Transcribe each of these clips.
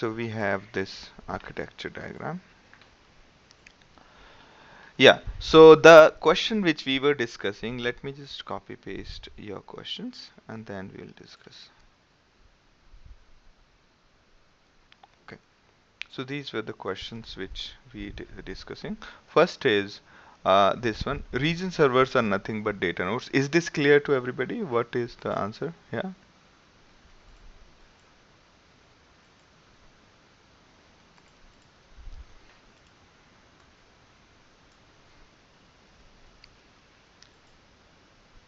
So we have this architecture diagram. Yeah, so the question which we were discussing, let me just copy paste your questions and then we'll discuss. Okay, so these were the questions which we were discussing. First is this one, region servers are nothing but data nodes. Is this clear to everybody? What is the answer? Yeah.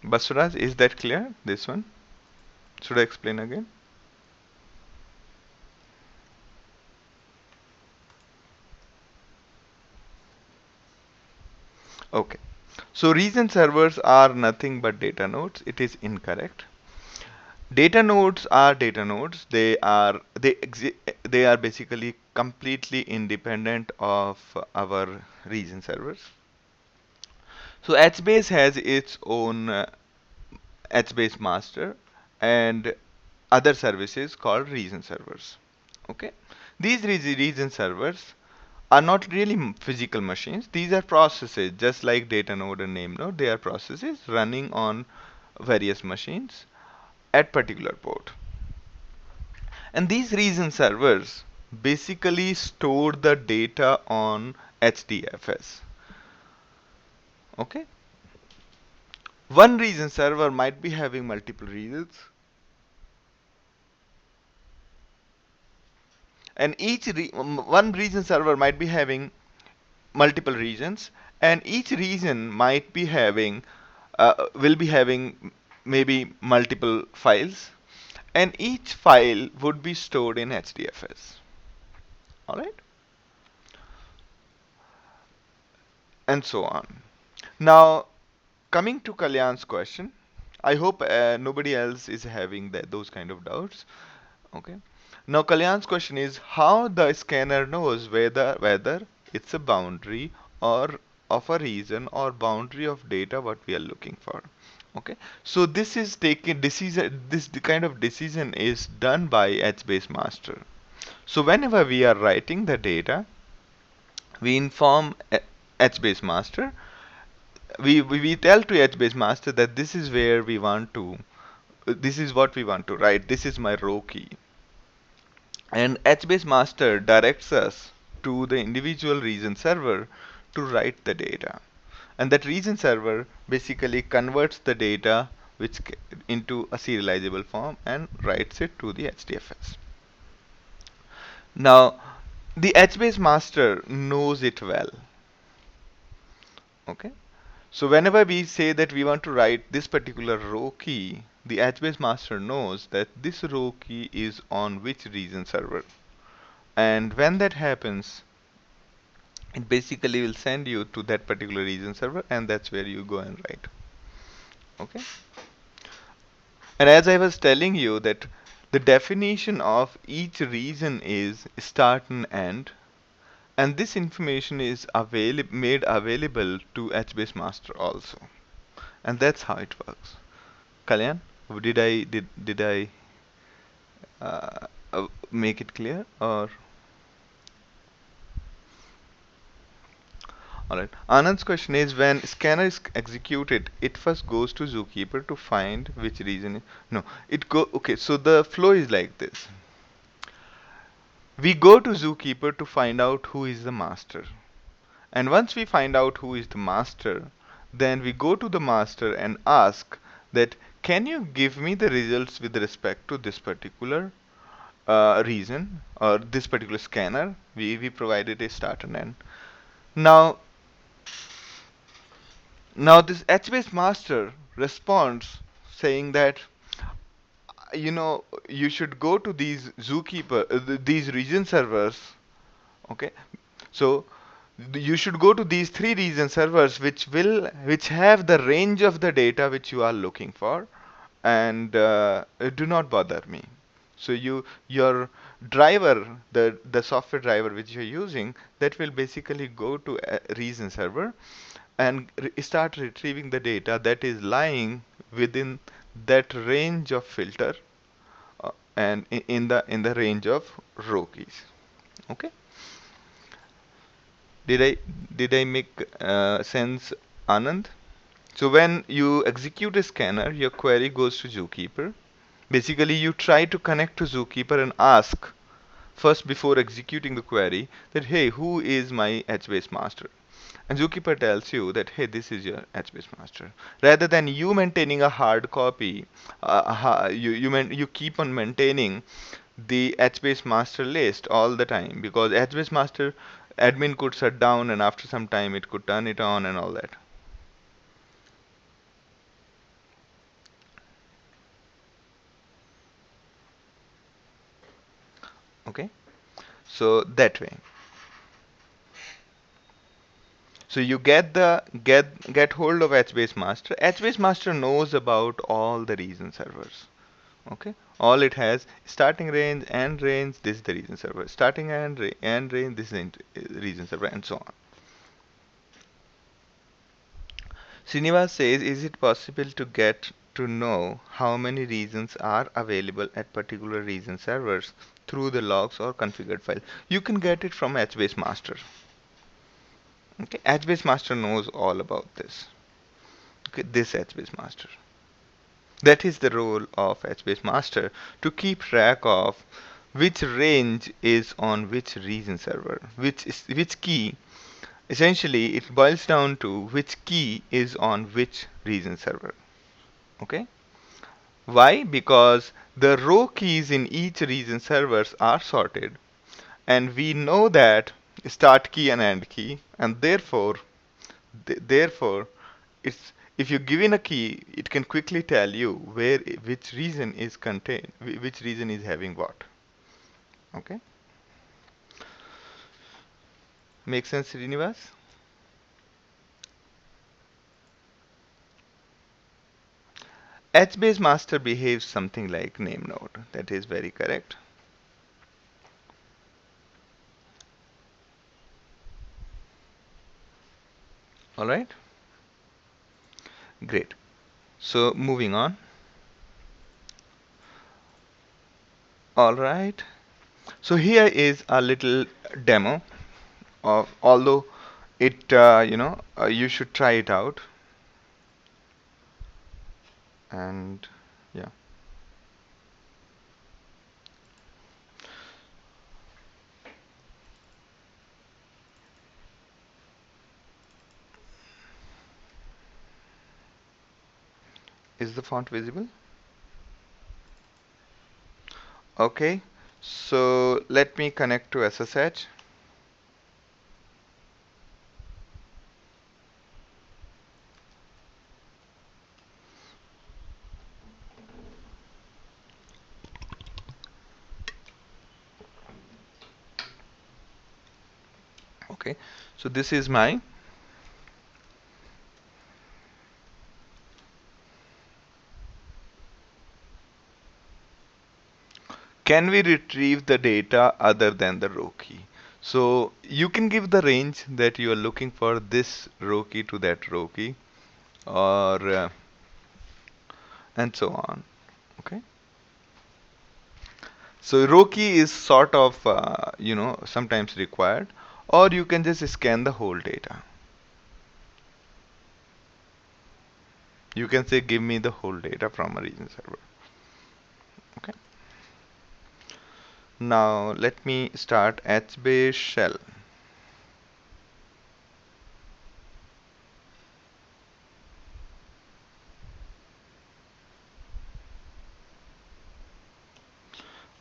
Basuraj, is that clear? This one? Should I explain again? Okay. So region servers are nothing but data nodes. It is incorrect. Data nodes are data nodes. They are basically completely independent of our region servers. So HBase has its own HBase master and other services called region servers. Okay, these region servers are not really physical machines. These are processes, just like data node and name node. They are processes running on various machines at particular port. And these region servers basically store the data on HDFS. Okay, one region server might be having multiple regions, and one region server might be having multiple regions, and each region might be having will be having maybe multiple files, and each file would be stored in HDFS. All right, and so on. Now, coming to Kalyan's question, I hope nobody else is having those kind of doubts. Okay. Now, Kalyan's question is how the scanner knows whether it's a boundary or of a region or boundary of data what we are looking for. Okay. So this is taken decision. This the kind of decision is done by HBase master. So whenever we are writing the data, we inform HBase master. We tell to HBase master that this is where we want to. This is what we want to write. This is my row key. And HBase master directs us to the individual region server to write the data. And that region server basically converts the data into a serializable form and writes it to the HDFS. Now, the HBase master knows it well. Okay. So whenever we say that we want to write this particular row key, the HBase master knows that this row key is on which region server. And when that happens, it basically will send you to that particular region server, and that's where you go and write. Okay. And as I was telling you that the definition of each region is start and end, and this information is made available to HBase master also, and that's how it works. Kalyan, did I make it clear or? Alright. Anand's question is when scanner is executed, it first goes to zookeeper to find which region. No, it go. Okay, so the flow is like this. We go to zookeeper to find out who is the master, and once we find out who is the master, then we go to the master and ask that can you give me the results with respect to this particular region or this particular scanner. We provided a start and end. Now Now this HBase master responds saying that you should go to these these region servers. Okay, so you should go to these three region servers which have the range of the data which you are looking for, and do not bother me. So your driver, the software driver which you're using, that will basically go to a region server and start retrieving the data that is lying within that range of filter, and in the range of row keys. Okay, did I did I make sense, Anand? So when you execute a scanner, your query goes to Zookeeper. Basically, you try to connect to Zookeeper and ask first before executing the query that, hey, who is my HBase master? And Zookeeper tells you that, hey, this is your HBase master. Rather than you maintaining a hard copy, you keep on maintaining the HBase master list all the time, because HBase master admin could shut down and after some time it could turn it on and all that. Okay, so that way. So you get hold of HBase master. HBase master knows about all the region servers. Okay, all it has starting range, end range. This is the region server. Starting end range. This is the region server, and so on. Srinivas says, is it possible to get to know how many regions are available at particular region servers through the logs or configured file? You can get it from HBase master. Okay, HBase master knows all about this. Okay, this HBase master. That is the role of HBase master, to keep track of which range is on which region server, which key. Essentially, it boils down to which key is on which region server. Okay? Why? Because the row keys in each region servers are sorted, and we know that start key and end key, and therefore, it's if you give in a key, it can quickly tell you which region is contained, which region is having what. Okay, make sense, Srinivas? HBase master behaves something like name node. That is very correct. All right, great. So moving on. All right. So here is a little demo of, although it you should try it out, and yeah. Is the font visible? Okay, so let me connect to SSH. Okay, so this is my, can we retrieve the data other than the row key? So you can give the range that you are looking for this row key to that row key, or and so on. Okay, so row key is sort of sometimes required, or you can just scan the whole data. You can say give me the whole data from a region server. Okay, now let me start HBase shell.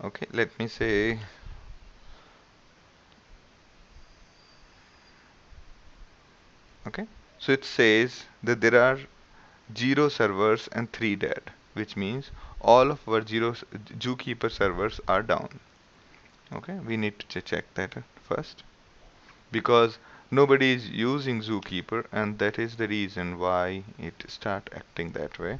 Okay, let me say, okay, so it says that there are 0 servers and 3 dead, which means all of our zookeeper servers are down. Okay, we need to check that first, because nobody is using zookeeper, and that is the reason why it start acting that way.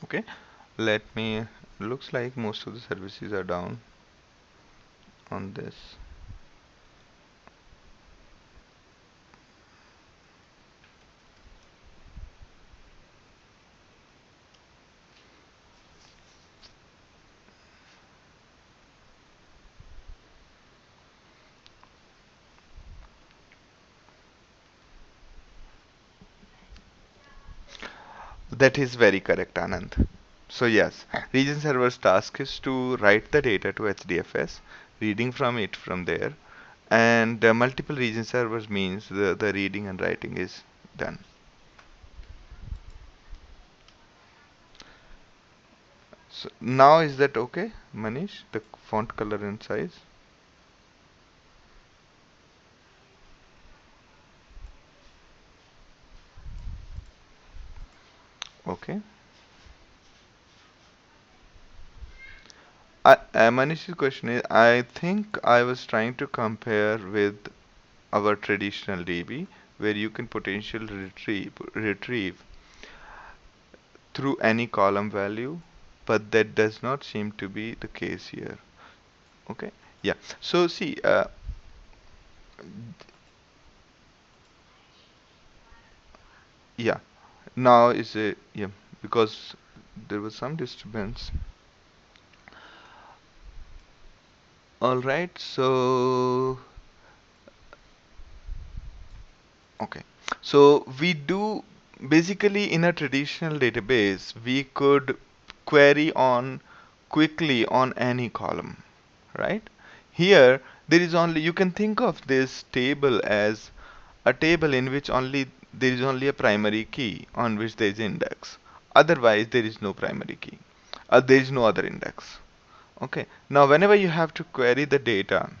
Okay, let me, looks like most of the services are down on this. That is very correct, Anand. So yes, region server's task is to write the data to HDFS, reading from it from there, and multiple region servers means the reading and writing is done. So now is that okay, Manish? The font color and size? Okay. Manish's question is, I think I was trying to compare with our traditional DB, where you can potentially retrieve through any column value, but that does not seem to be the case here. Okay. Yeah. So see, yeah. Now is a yeah, because there was some disturbance. All right. So okay. So we do basically in a traditional database, we could query on quickly on any column, right? Here, there is only, you can think of this table as a table in which only there is only a primary key on which there is index. Otherwise, there is no primary key. There is no other index. Okay. Now, whenever you have to query the data,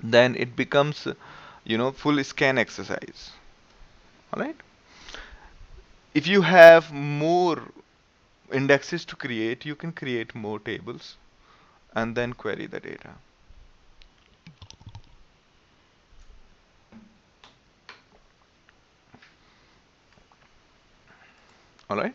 then it becomes, full scan exercise. All right. If you have more indexes to create, you can create more tables and then query the data. All right.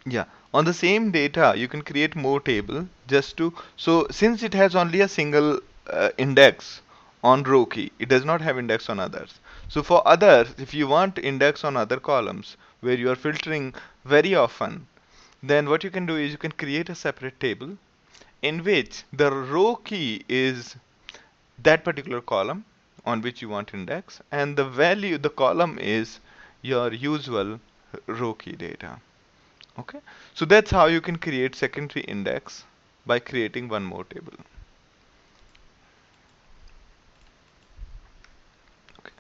Yeah, on the same data, you can create more table just to, so since it has only a single index on row key, it does not have index on others. So for others, if you want index on other columns where you are filtering very often, then what you can do is you can create a separate table in which the row key is that particular column on which you want index, and the value, the column is your usual row key data. Okay, so that's how you can create secondary index by creating one more table. Okay.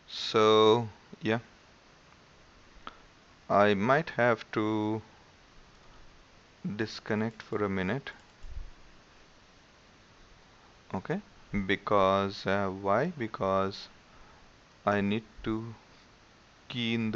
So yeah, I might have to disconnect for a minute. Okay, because why? Because I need to key in the